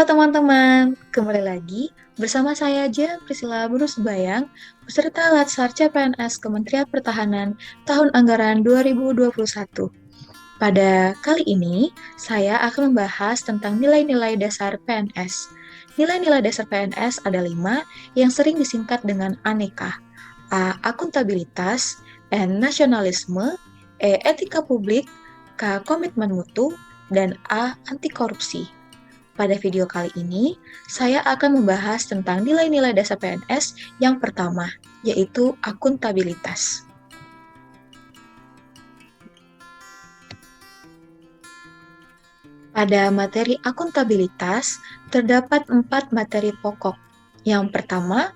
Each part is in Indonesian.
Halo teman-teman, kembali lagi bersama saya Jen Priscilla Bayang, peserta Latsar CPNS Kementerian Pertahanan tahun anggaran 2021. Pada kali ini, saya akan membahas tentang nilai-nilai dasar PNS. Nilai-nilai dasar PNS ada 5 yang sering disingkat dengan aneka. A. Akuntabilitas, N. Nasionalisme, E. Etika publik, K. Komitmen mutu, dan A. Anti korupsi. Pada video kali ini, saya akan membahas tentang nilai-nilai dasar PNS yang pertama, yaitu akuntabilitas. Pada materi akuntabilitas, terdapat 4 materi pokok. Yang pertama,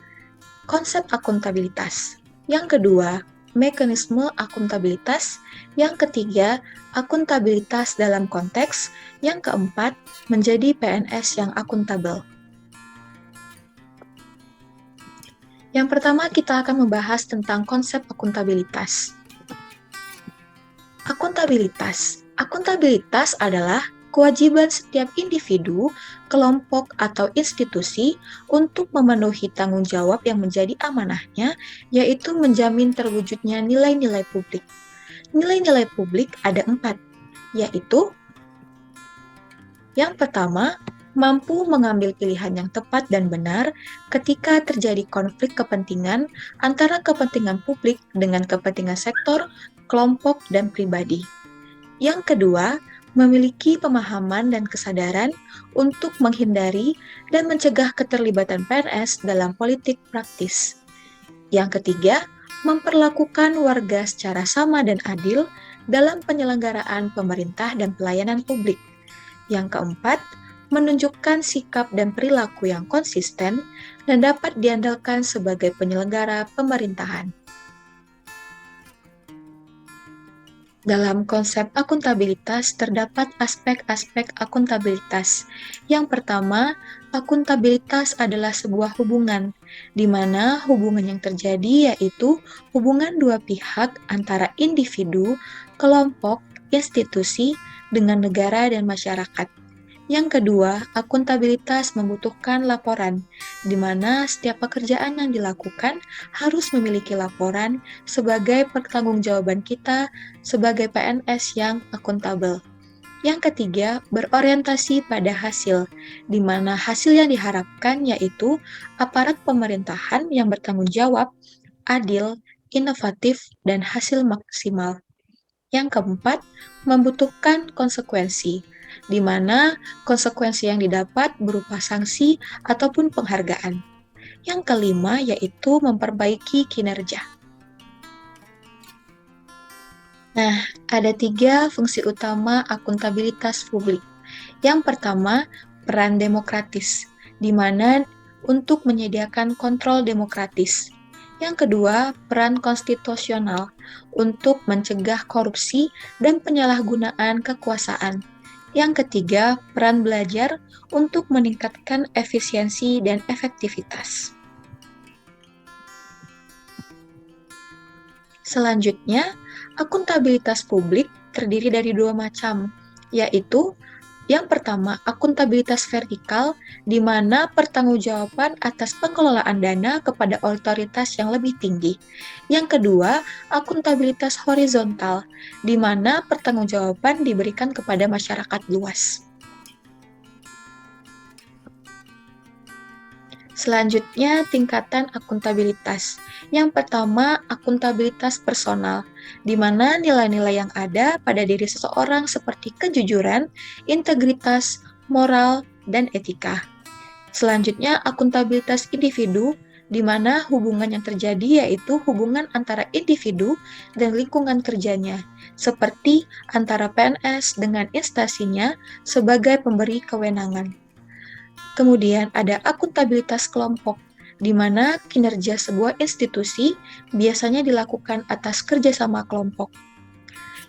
konsep akuntabilitas. Yang kedua, mekanisme akuntabilitas. Yang ketiga, akuntabilitas dalam konteks. Yang keempat, menjadi PNS yang akuntabel. Yang pertama, kita akan membahas tentang konsep akuntabilitas. Akuntabilitas adalah kewajiban setiap individu, kelompok, atau institusi untuk memenuhi tanggung jawab yang menjadi amanahnya, yaitu menjamin terwujudnya nilai-nilai publik. Nilai-nilai publik ada 4, yaitu yang pertama, mampu mengambil pilihan yang tepat dan benar ketika terjadi konflik kepentingan antara kepentingan publik dengan kepentingan sektor, kelompok, dan pribadi. Yang kedua, memiliki pemahaman dan kesadaran untuk menghindari dan mencegah keterlibatan PNS dalam politik praktis. Yang ketiga, memperlakukan warga secara sama dan adil dalam penyelenggaraan pemerintah dan pelayanan publik. Yang keempat, menunjukkan sikap dan perilaku yang konsisten dan dapat diandalkan sebagai penyelenggara pemerintahan. Dalam konsep akuntabilitas terdapat aspek-aspek akuntabilitas. Yang pertama, akuntabilitas adalah sebuah hubungan, di mana hubungan yang terjadi yaitu hubungan dua pihak antara individu, kelompok, institusi, dengan negara dan masyarakat. Yang kedua, akuntabilitas membutuhkan laporan, di mana setiap pekerjaan yang dilakukan harus memiliki laporan sebagai pertanggungjawaban kita sebagai PNS yang akuntabel. Yang ketiga, berorientasi pada hasil, di mana hasil yang diharapkan yaitu aparat pemerintahan yang bertanggung jawab, adil, inovatif, dan hasil maksimal. Yang keempat, membutuhkan konsekuensi, di mana konsekuensi yang didapat berupa sanksi ataupun penghargaan. Yang kelima yaitu memperbaiki kinerja. Nah, ada 3 fungsi utama akuntabilitas publik. Yang pertama, peran demokratis, di mana untuk menyediakan kontrol demokratis. Yang kedua, peran konstitusional untuk mencegah korupsi dan penyalahgunaan kekuasaan. Yang ketiga, peran belajar untuk meningkatkan efisiensi dan efektivitas. Selanjutnya, akuntabilitas publik terdiri dari 2 macam, yaitu yang pertama, akuntabilitas vertikal, di mana pertanggungjawaban atas pengelolaan dana kepada otoritas yang lebih tinggi. Yang kedua, akuntabilitas horizontal, di mana pertanggungjawaban diberikan kepada masyarakat luas. Selanjutnya, tingkatan akuntabilitas. Yang pertama, akuntabilitas personal, di mana nilai-nilai yang ada pada diri seseorang seperti kejujuran, integritas, moral, dan etika. Selanjutnya, akuntabilitas individu, di mana hubungan yang terjadi yaitu hubungan antara individu dan lingkungan kerjanya, seperti antara PNS dengan instansinya sebagai pemberi kewenangan. Kemudian ada akuntabilitas kelompok, di mana kinerja sebuah institusi biasanya dilakukan atas kerjasama kelompok.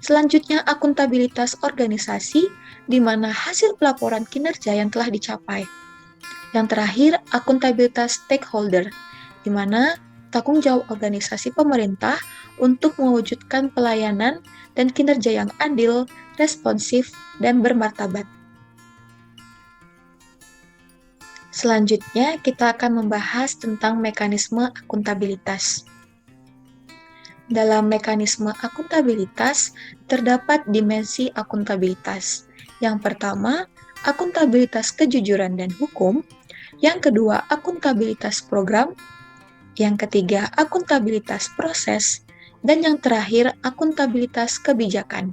Selanjutnya akuntabilitas organisasi, di mana hasil pelaporan kinerja yang telah dicapai. Yang terakhir, akuntabilitas stakeholder, di mana tanggung jawab organisasi pemerintah untuk mewujudkan pelayanan dan kinerja yang adil, responsif, dan bermartabat. Selanjutnya, kita akan membahas tentang mekanisme akuntabilitas. Dalam mekanisme akuntabilitas, terdapat dimensi akuntabilitas. Yang pertama, akuntabilitas kejujuran dan hukum. Yang kedua, akuntabilitas program. Yang ketiga, akuntabilitas proses. Dan yang terakhir, akuntabilitas kebijakan.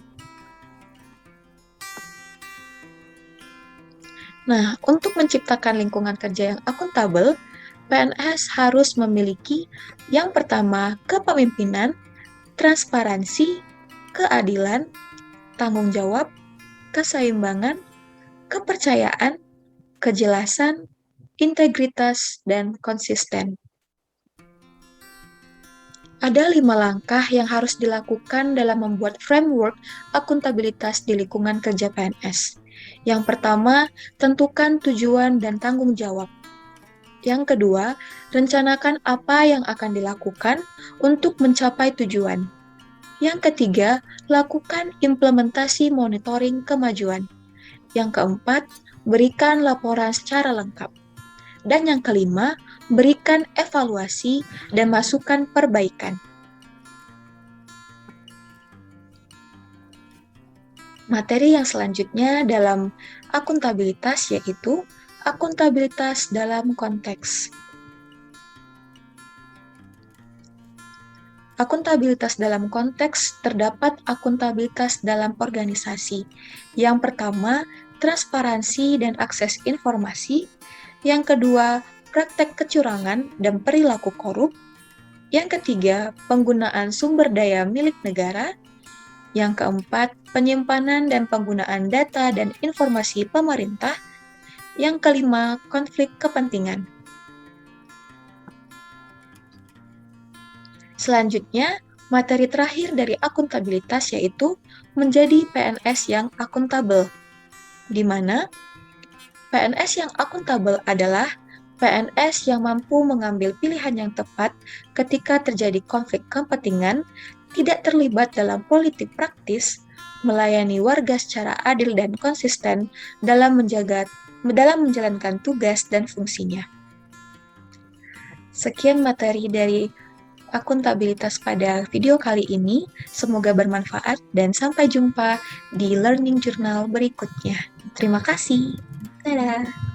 Nah, untuk menciptakan lingkungan kerja yang akuntabel, PNS harus memiliki yang pertama, kepemimpinan, transparansi, keadilan, tanggung jawab, keseimbangan, kepercayaan, kejelasan, integritas, dan konsisten. Ada 5 langkah yang harus dilakukan dalam membuat framework akuntabilitas di lingkungan kerja PNS. Yang pertama, tentukan tujuan dan tanggung jawab. Yang kedua, rencanakan apa yang akan dilakukan untuk mencapai tujuan. Yang ketiga, lakukan implementasi monitoring kemajuan. Yang keempat, berikan laporan secara lengkap. Dan yang kelima, berikan evaluasi dan masukan perbaikan. Materi yang selanjutnya dalam akuntabilitas yaitu akuntabilitas dalam konteks. Akuntabilitas dalam konteks terdapat akuntabilitas dalam organisasi. Yang pertama, transparansi dan akses informasi. Yang kedua, praktek kecurangan dan perilaku korup. Yang ketiga, penggunaan sumber daya milik negara. Yang keempat, penyimpanan dan penggunaan data dan informasi pemerintah. Yang kelima, konflik kepentingan. Selanjutnya, materi terakhir dari akuntabilitas yaitu menjadi PNS yang akuntabel, di mana PNS yang akuntabel adalah PNS yang mampu mengambil pilihan yang tepat ketika terjadi konflik kepentingan, tidak terlibat dalam politik praktis, melayani warga secara adil dan konsisten dalam menjalankan tugas dan fungsinya. Sekian materi dari akuntabilitas pada video kali ini. Semoga bermanfaat dan sampai jumpa di Learning Journal berikutnya. Terima kasih. Dadah.